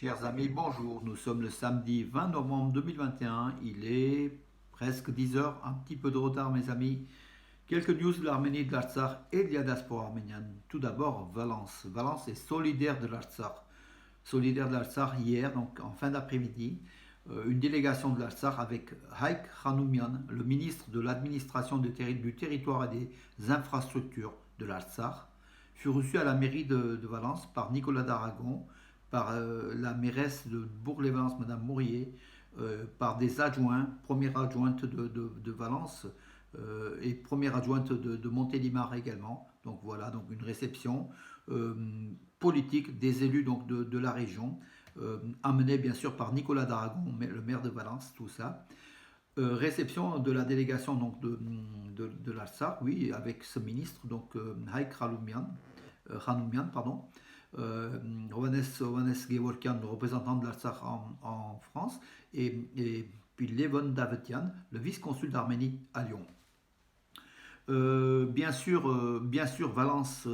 Chers amis, bonjour. Nous sommes le samedi 20 novembre 2021. Il est presque 10 heures, un petit peu de retard, mes amis. Quelques news de l'Arménie, de l'Artsakh et de la diaspora arménienne. Tout d'abord, Valence. Valence est solidaire de l'Artsakh. Solidaire de l'Artsakh hier, donc en fin d'après-midi. Une délégation de l'Artsakh avec Haïk Hanoumian, le ministre de l'administration du territoire et des infrastructures de l'Artsakh, fut reçue à la mairie de Valence par Nicolas d'Aragon, par la mairesse de Bourg-les-Valence, Madame Mourier, par des adjoints, première adjointe de Valence et première adjointe de Montélimar également. Donc voilà, donc une réception euh, politique des élus donc de la région, amenée bien sûr par Nicolas d'Aragon, le maire de Valence, tout ça. Réception de la délégation donc de l'Artsakh, oui, avec ce ministre, donc Haïk Hanoumian, pardon, Ovanes Gevorkian, le représentant de l'Artsakh en France, et puis Levon Davetian, le vice-consul d'Arménie à Lyon. Bien sûr, Valence,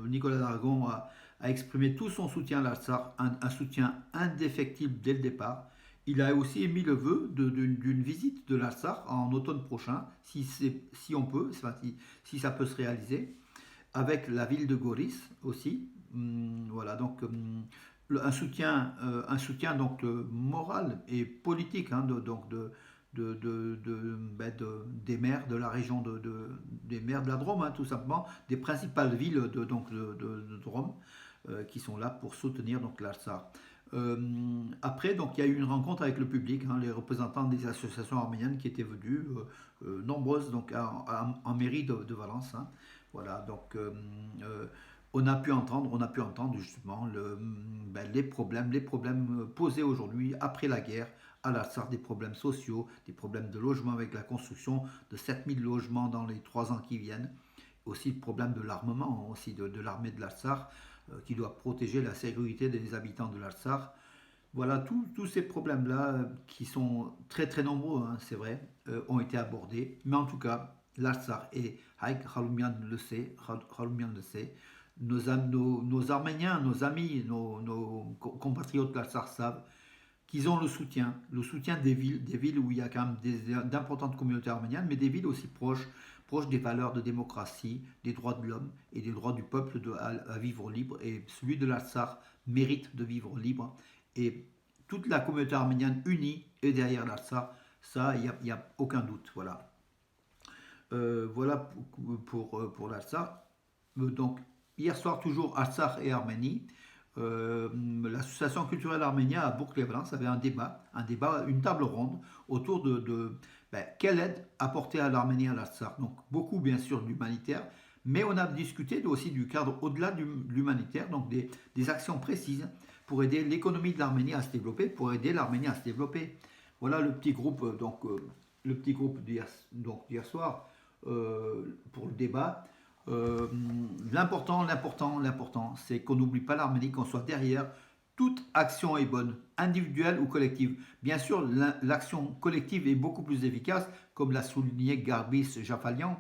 Nicolas d'Aragon a exprimé tout son soutien à l'Artsakh, un soutien indéfectible dès le départ. Il a aussi émis le vœu d'une visite de l'Artsakh en automne prochain, si on peut, si ça peut se réaliser, avec la ville de Goris aussi. Voilà, donc un soutien donc moral et politique hein, des maires de la région des maires de la Drôme, hein, tout simplement, des principales villes de Drôme qui sont là pour soutenir donc l'Artsakh. Après, donc, il y a eu une rencontre avec le public, hein, les représentants des associations arméniennes qui étaient venus, nombreuses donc, en mairie de Valence. Hein. Voilà, donc on a pu entendre justement les problèmes posés aujourd'hui après la guerre à l'Artsakh, des problèmes sociaux, des problèmes de logement avec la construction de 7000 logements dans les 3 ans qui viennent, aussi le problème de l'armement aussi de l'armée de l'Artsakh qui doit protéger la sécurité des habitants de l'Artsakh. Voilà, tous ces problèmes-là, qui sont très très nombreux, hein, c'est vrai, ont été abordés. Mais en tout cas, l'Artsakh et Haïk Haloumian le sait, nos Arméniens, nos amis, nos compatriotes de l'Artsakh savent qu'ils ont le soutien des villes où il y a quand même d'importantes communautés arméniennes, mais des villes aussi proches des valeurs de démocratie, des droits de l'homme et des droits du peuple à vivre libre. Et celui de l'Artsakh mérite de vivre libre. Et toute la communauté arménienne unie est derrière l'Artsakh, ça, il n'y a aucun doute. Voilà. Voilà pour l'Artsakh. Donc, hier soir, toujours Artsakh et Arménie. L'association culturelle arménienne à Bourg-les-Valence avait un débat, une table ronde autour quelle aide apporter à l'Arménie et à l'Artsakh. Donc beaucoup bien sûr d'humanitaire, mais on a discuté aussi du cadre au-delà de l'humanitaire, donc des actions précises pour aider l'économie de l'Arménie à se développer, pour aider l'Arménie à se développer. Voilà le petit groupe le petit groupe d'hier soir pour le débat. L'important, c'est qu'on n'oublie pas l'Arménie, qu'on soit derrière. Toute action est bonne, individuelle ou collective. Bien sûr, l'action collective est beaucoup plus efficace, comme l'a souligné Garbis Jafalian,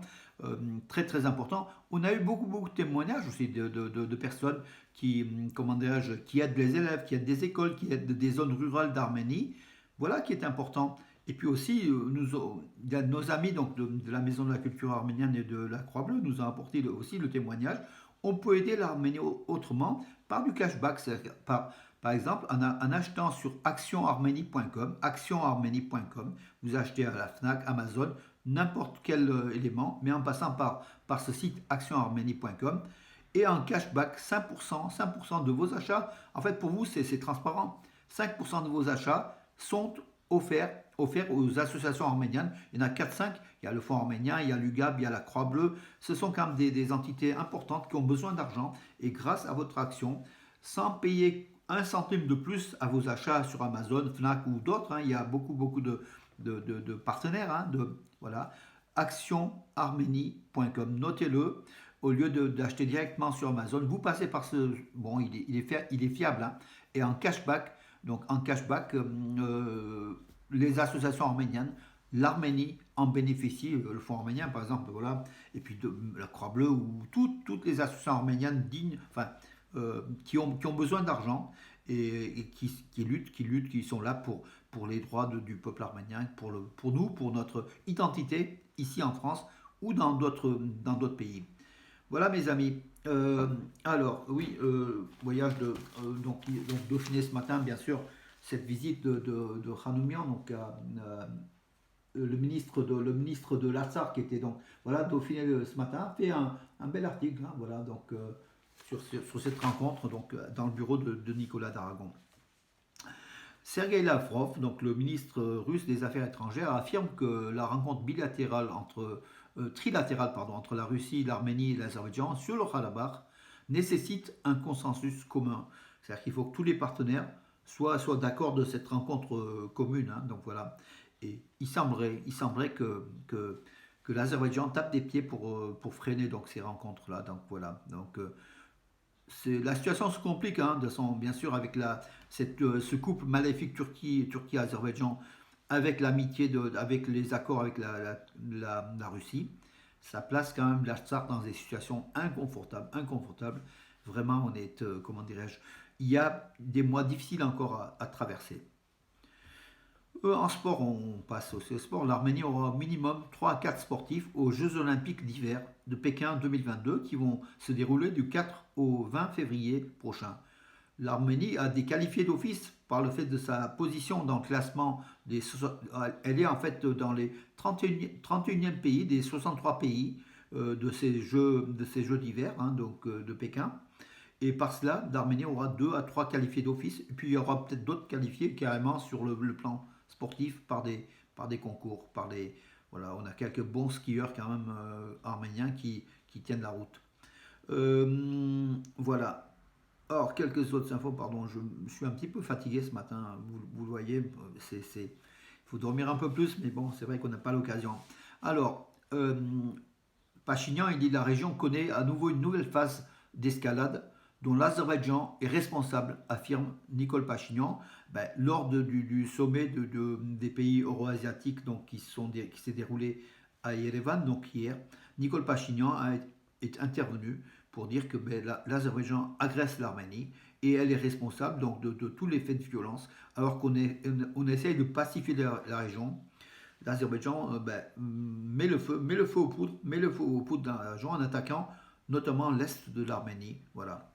très très important. On a eu beaucoup de témoignages aussi de personnes qui aident les élèves, qui aident des écoles, qui aident des zones rurales d'Arménie. Voilà qui est important. Et puis aussi, nos amis de la Maison de la Culture arménienne et de la Croix-Bleue nous ont apporté aussi le témoignage. On peut aider l'Arménie autrement par du cashback, par exemple en achetant sur actionarménie.com, vous achetez à la FNAC, Amazon, n'importe quel élément, mais en passant par ce site actionarménie.com, et en cashback 5% de vos achats. En fait, pour vous, c'est transparent. 5% de vos achats sont offerts aux associations arméniennes. Il y en a 4-5. Il y a le Fonds arménien, il y a l'UGAB, il y a la Croix-Bleue. Ce sont quand même des entités importantes qui ont besoin d'argent. Et grâce à votre action, sans payer un centime de plus à vos achats sur Amazon, Fnac ou d'autres, hein, il y a beaucoup de partenaires. Hein, voilà. Actionarménie.com, notez-le. Au lieu d'acheter directement sur Amazon, vous passez par ce... Bon, il est fiable. Hein, et en cashback, les associations arméniennes, l'Arménie en bénéficie, le Fonds arménien par exemple, voilà, et puis la Croix-Bleue ou toutes les associations arméniennes dignes, enfin, qui ont besoin d'argent et qui luttent, qui sont là pour les droits du peuple arménien, pour nous, pour notre identité ici en France ou dans d'autres pays. Voilà mes amis. Alors, oui, voyage donc Dauphiné ce matin, bien sûr, cette visite de Hanoumian, donc le ministre de l'Artsakh qui était donc voilà Dauphiné ce matin, fait un bel article, hein, voilà, donc sur cette rencontre donc dans le bureau de Nicolas d'Aragon. Sergei Lavrov, donc le ministre russe des Affaires étrangères, affirme que la rencontre trilatérale entre la Russie, l'Arménie et l'Azerbaïdjan sur le Karabakh nécessite un consensus commun. C'est-à-dire qu'il faut que tous les partenaires soient d'accord de cette rencontre commune, hein, donc voilà. Et il semblerait que l'Azerbaïdjan tape des pieds pour freiner donc ces rencontres-là. Donc voilà. Donc la situation se complique, hein, bien sûr, avec ce couple maléfique Turquie-Azerbaïdjan, avec avec les accords avec la Russie. Ça place quand même l'Artsakh dans des situations inconfortables, inconfortables. Vraiment, on est, comment dirais-je, il y a des mois difficiles encore à traverser. En sport, on passe aussi au sport. L'Arménie aura au minimum 3 à 4 sportifs aux Jeux Olympiques d'hiver de Pékin 2022 qui vont se dérouler du 4 au 20 février prochain. L'Arménie a des qualifiés d'office par le fait de sa position dans le classement elle est en fait dans les 31e pays des 63 pays de ces Jeux d'hiver, hein, donc de Pékin. Et par cela, l'Arménie aura 2 à 3 qualifiés d'office. Et puis il y aura peut-être d'autres qualifiés carrément sur le plan sportif par des concours. Voilà, on a quelques bons skieurs quand même arméniens qui tiennent la route. Voilà. Alors, quelques autres infos, pardon, je suis un petit peu fatigué ce matin, vous le voyez, il faut dormir un peu plus, mais bon, c'est vrai qu'on n'a pas l'occasion. Alors, Pachinian, il dit la région connaît à nouveau une nouvelle phase d'escalade dont l'Azerbaïdjan est responsable, affirme Nicole Pachinian, lors du sommet des pays euro-asiatiques qui s'est déroulé à Yerevan, donc hier. Nicole Pachinian est intervenue pour dire que l'Azerbaïdjan agresse l'Arménie et elle est responsable donc de tous les faits de violence, alors qu'on essaye de pacifier la région. L'Azerbaïdjan met le feu aux poudres dans la région en attaquant notamment l'est de l'Arménie. Voilà.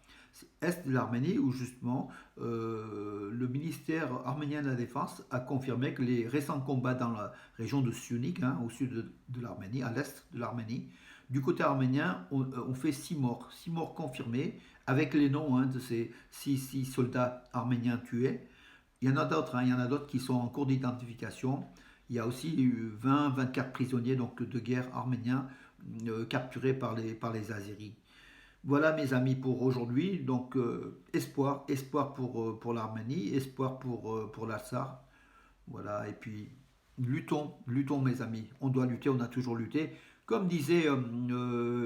Est de l'Arménie où justement le ministère arménien de la Défense a confirmé que les récents combats dans la région de Syunik, hein, au sud de l'Arménie, à l'est de l'Arménie, du côté arménien, on fait 6 morts confirmés, avec les noms, hein, de ces 6 soldats arméniens tués. Il y en a d'autres, hein, qui sont en cours d'identification. Il y a aussi 20-24 prisonniers donc, de guerre arméniens capturés par les Azéris. Voilà mes amis pour aujourd'hui. Donc espoir pour l'Arménie, espoir pour l'Artsakh. Voilà, et puis luttons mes amis. On doit lutter, on a toujours lutté. Comme disait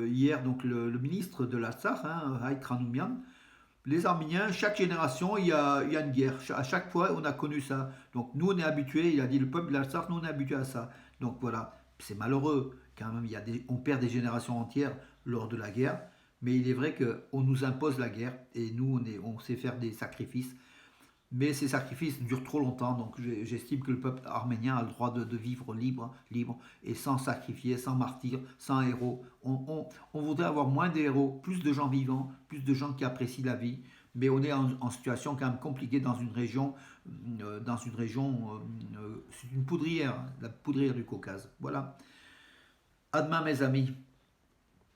hier donc le ministre de l'Artsakh, hein, Haït Ranoumian, les Arméniens, chaque génération, il y a une guerre. À chaque fois, on a connu ça. Donc nous, on est habitués, il a dit le peuple de l'Artsakh, nous, on est habitués à ça. Donc voilà, c'est malheureux quand même, on perd des générations entières lors de la guerre. Mais il est vrai qu'on nous impose la guerre et nous, on sait faire des sacrifices. Mais ces sacrifices durent trop longtemps, donc j'estime que le peuple arménien a le droit de vivre libre et sans sacrifier, sans martyr, sans héros. On voudrait avoir moins de héros, plus de gens vivants, plus de gens qui apprécient la vie, mais on est en situation quand même compliquée dans une région, c'est une poudrière, la poudrière du Caucase. Voilà. À demain mes amis.